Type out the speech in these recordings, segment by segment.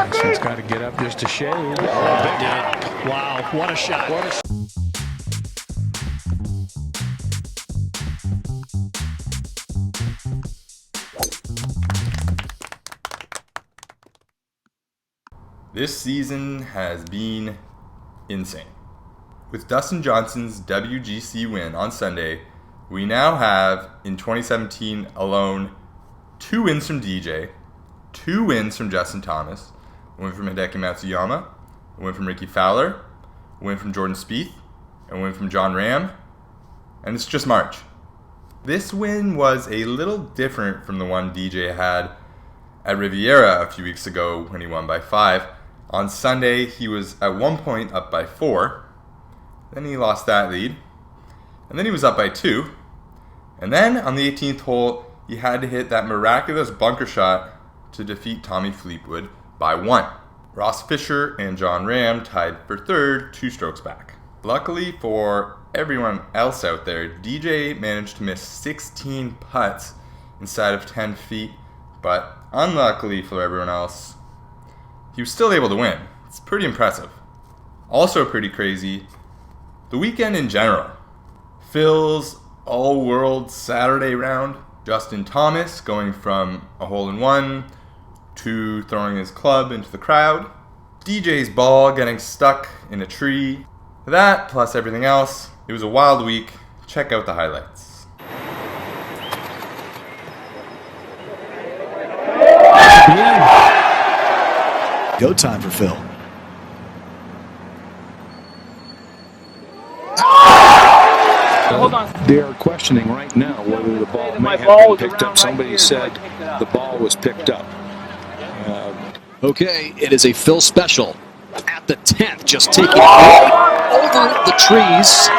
It's got to get up just a shade. Oh, it did. Wow, what a shot. This season has been insane. With Dustin Johnson's WGC win on Sunday, we now have, in 2017 alone, 2 wins from DJ, 2 wins from Justin Thomas, a win from Hideki Matsuyama, a win from Ricky Fowler, a win from Jordan Spieth, and a win from John Ram, and it's just March. This win was a little different from the one DJ had at Riviera a few weeks ago when he won by 5. On Sunday, he was at one point up by 4, then he lost that lead, and then he was up by 2, and then on the 18th hole, he had to hit that miraculous bunker shot to defeat Tommy Fleetwood by 1. Ross Fisher and John Ram tied for 3rd, 2 strokes back. Luckily for everyone else out there, DJ managed to miss 16 putts inside of 10 feet, but unluckily for everyone else, he was still able to win. It's pretty impressive. Also pretty crazy, the weekend in general. Phil's all-world Saturday round, Justin Thomas going from a hole-in-one to throwing his club into the crowd, DJ's ball getting stuck in a tree. That, plus everything else, it was a wild week. Check out the highlights. Go time for Phil. Hold on. They are questioning right now whether the ball may have been picked up. Somebody said the ball was picked up. Okay, it is a Phil special at the 10th, just taking it right over the trees.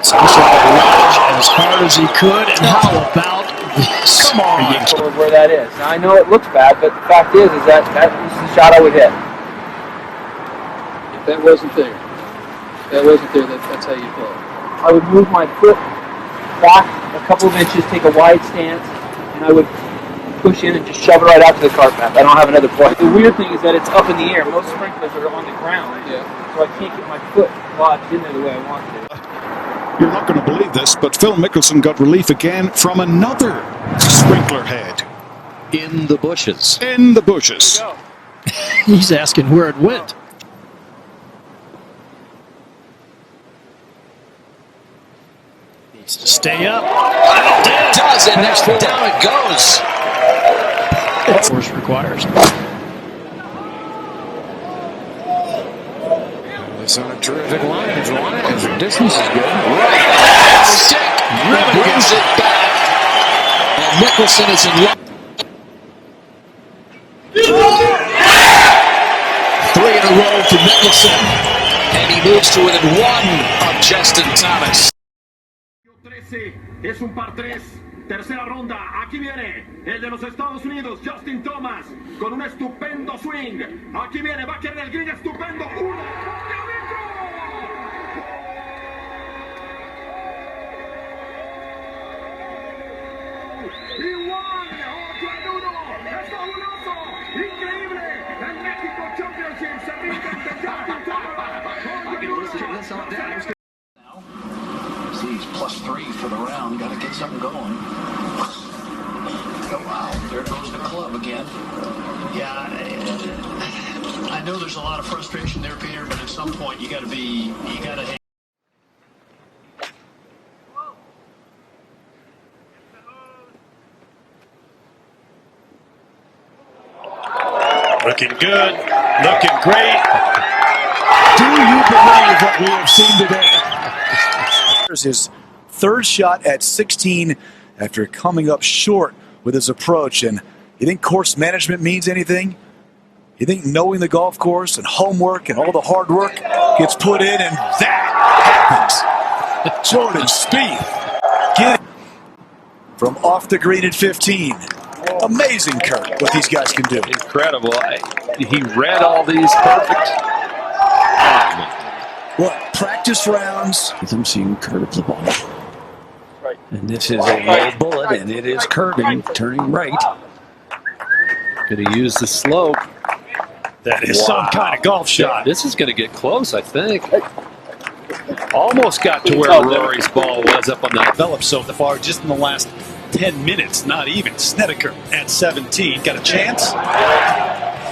As hard as he could, and how about this? Come on, where that is. Now I know it looks bad, but the fact is that was the shot I would hit. If that wasn't there, that's how you play. I would move my foot back a couple of inches, take a wide stance, and I would push in and just shove it right out to the cart path. I don't have another point. The weird thing is that it's up in the air. Most sprinklers are on the ground, so I can't get my foot lodged in there the way I want to. You're not going to believe this, but Phil Mickelson got relief again from another sprinkler head. In the bushes. In the bushes. He's asking where it went. Needs to stay up. It does, and down it goes. Force requires. It's on a terrific line. His distance is good. Right. Stick. Really brings it back. And Mickelson is in luck. 3 in a row for Mickelson. And he moves to within 1 of Justin Thomas. Es un par 3, tercera ronda, aquí viene el de los Estados Unidos, Justin Thomas, con un estupendo swing, aquí viene, va a querer el green estupendo, igual, otro en 1, es fabuloso, increíble, el México Championship se reinventa Justin Thomas. He's +3 for the round. Got to get something going. Oh, wow, there goes the club again. Yeah, I know there's a lot of frustration there, Peter, but at some point you got to. Looking good, looking great. Do you believe what we have seen today? Here's his 3rd shot at 16 after coming up short with his approach. And you think course management means anything? You think knowing the golf course and homework and all the hard work gets put in, and that happens. Jordan Spieth get from off the green at 15. Amazing, Kurt, what these guys can do. Incredible. He read all these perfect. What, practice rounds? I'm seeing curve the ball. Right. And this is a low bullet, and it is curving, turning right. Going to use the slope. That is some kind of golf shot. This is going to get close, I think. Almost got to where Rory's ball was up on that. Developed so far just in the last 10 minutes, not even. Snedeker at 17. Got a chance?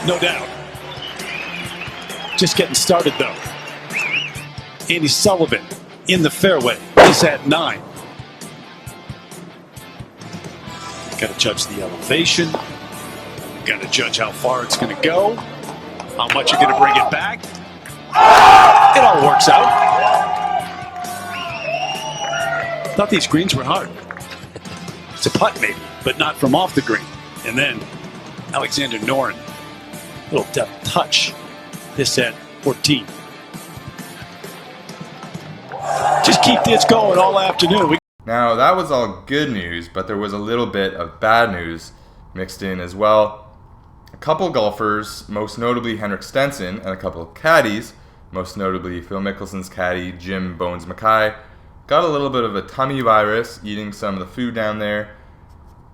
No doubt. Just getting started, though. Andy Sullivan in the fairway. He's at 9. Got to judge the elevation. Got to judge how far it's going to go. How much you're going to bring it back. It all works out. Thought these greens were hard. It's a putt maybe, but not from off the green. And then Alexander Noren, little depth touch. This at 14. Just keep this going all afternoon. Now, that was all good news, but there was a little bit of bad news mixed in as well. A couple golfers, most notably Henrik Stenson, and a couple of caddies, most notably Phil Mickelson's caddy Jim Bones Mackay, got a little bit of a tummy virus eating some of the food down there.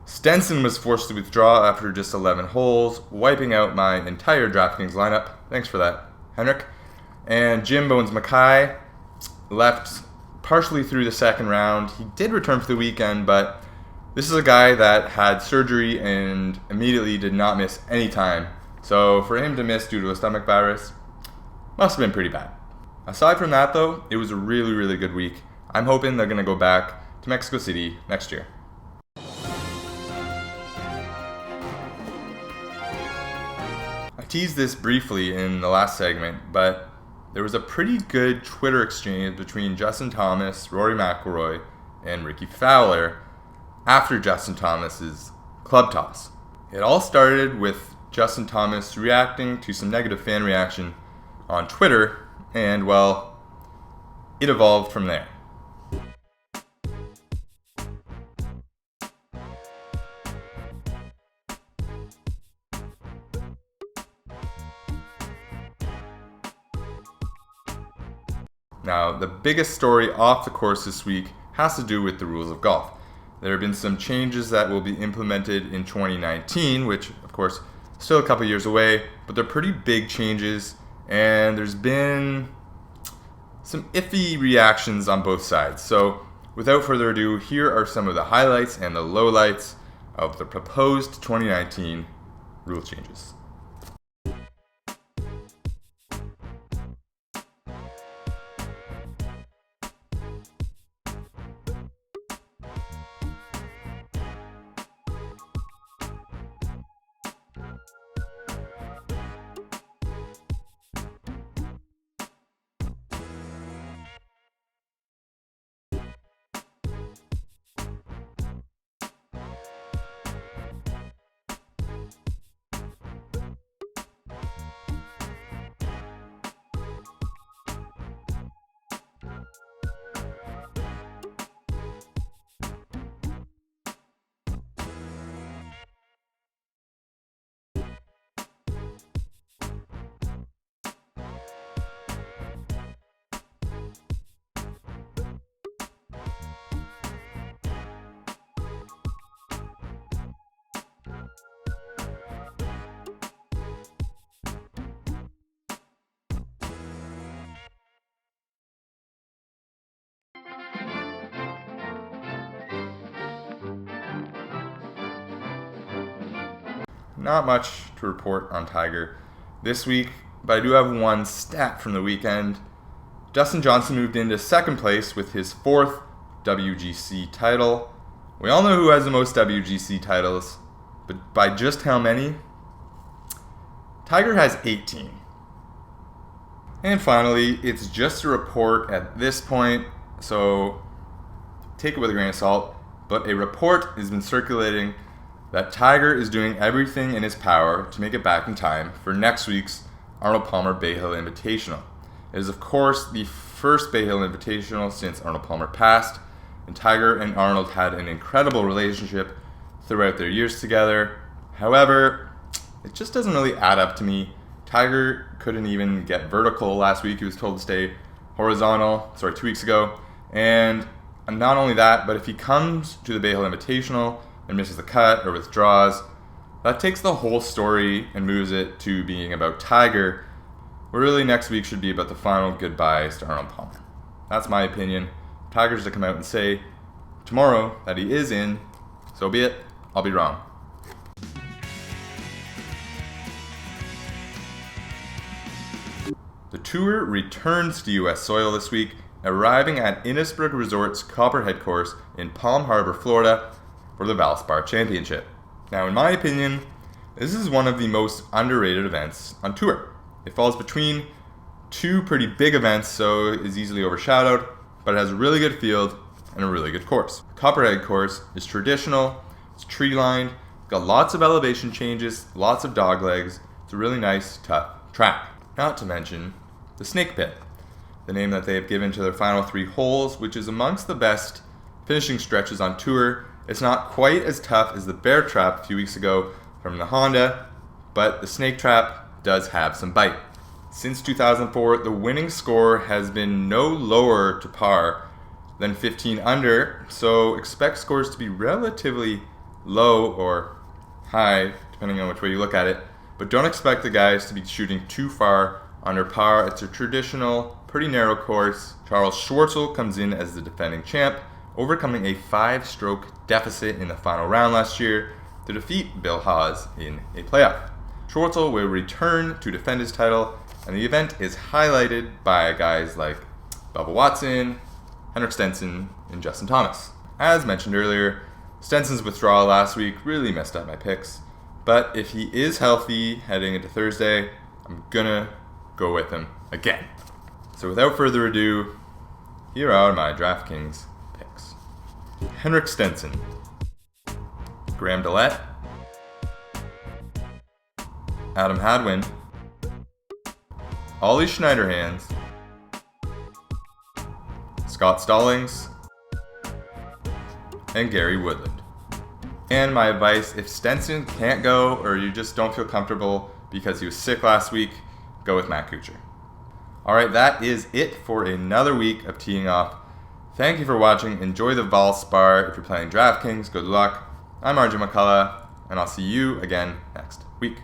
Stenson was forced to withdraw after just 11 holes, wiping out my entire DraftKings lineup. Thanks for that, Henrik. And Jim Bones Mackay left partially through the second round. He did return for the weekend, but this is a guy that had surgery and immediately did not miss any time. So for him to miss due to a stomach virus, must have been pretty bad. Aside from that though, it was a really, really good week. I'm hoping they're going to go back to Mexico City next year. I teased this briefly in the last segment, but there was a pretty good Twitter exchange between Justin Thomas, Rory McIlroy, and Ricky Fowler after Justin Thomas's club toss. It all started with Justin Thomas reacting to some negative fan reaction on Twitter, and well, it evolved from there. Now, the biggest story off the course this week has to do with the rules of golf. There have been some changes that will be implemented in 2019, which, of course, is still a couple years away, but they're pretty big changes, and there's been some iffy reactions on both sides. So, without further ado, here are some of the highlights and the lowlights of the proposed 2019 rule changes. Not much to report on Tiger this week, but I do have one stat from the weekend. Dustin Johnson moved into second place with his 4th WGC title. We all know who has the most WGC titles, but by just how many? Tiger has 18. And finally, it's just a report at this point, so take it with a grain of salt, but a report has been circulating that Tiger is doing everything in his power to make it back in time for next week's Arnold Palmer Bay Hill Invitational. It is, of course, the first Bay Hill Invitational since Arnold Palmer passed, and Tiger and Arnold had an incredible relationship throughout their years together. However, it just doesn't really add up to me. Tiger couldn't even get vertical last week. He was told to stay horizontal, 2 weeks ago. And not only that, but if he comes to the Bay Hill Invitational and misses the cut or withdraws, That takes the whole story and moves it to being about Tiger, where really next week should be about the final goodbyes to Arnold Palmer. That's my opinion. Tiger's to come out and say tomorrow that he is in, so be it. I'll be wrong. The tour returns to U.S. soil this week, arriving at Innisbrook Resort's Copperhead course in Palm Harbor, Florida, for the Valspar Championship. Now, in my opinion, this is one of the most underrated events on tour. It falls between two pretty big events, so it is easily overshadowed, but it has a really good field and a really good course. The Copperhead course is traditional, it's tree-lined, got lots of elevation changes, lots of dog legs. It's a really nice, tough track. Not to mention the Snake Pit, the name that they have given to their final 3 holes, which is amongst the best finishing stretches on tour. It's not quite as tough as the Bear Trap a few weeks ago from the Honda, but the Snake Trap does have some bite. Since 2004, the winning score has been no lower to par than 15 under, so expect scores to be relatively low or high, depending on which way you look at it, but don't expect the guys to be shooting too far under par. It's a traditional, pretty narrow course. Charles Schwartzel comes in as the defending champ, overcoming a 5-stroke deficit in the final round last year to defeat Bill Haas in a playoff. Schwartzel will return to defend his title, and the event is highlighted by guys like Bubba Watson, Henrik Stenson, and Justin Thomas. As mentioned earlier, Stenson's withdrawal last week really messed up my picks, but if he is healthy heading into Thursday, I'm gonna go with him again. So without further ado, here are my DraftKings picks. Henrik Stenson, Graham Dillette, Adam Hadwin, Ollie Schneiderhands, Scott Stallings, and Gary Woodland. And my advice, if Stenson can't go or you just don't feel comfortable because he was sick last week, go with Matt Kuchar. Alright, that is it for another week of teeing off. Thank you for watching. Enjoy the Valspar. If you're playing DraftKings, good luck. I'm RJ McCullough, and I'll see you again next week.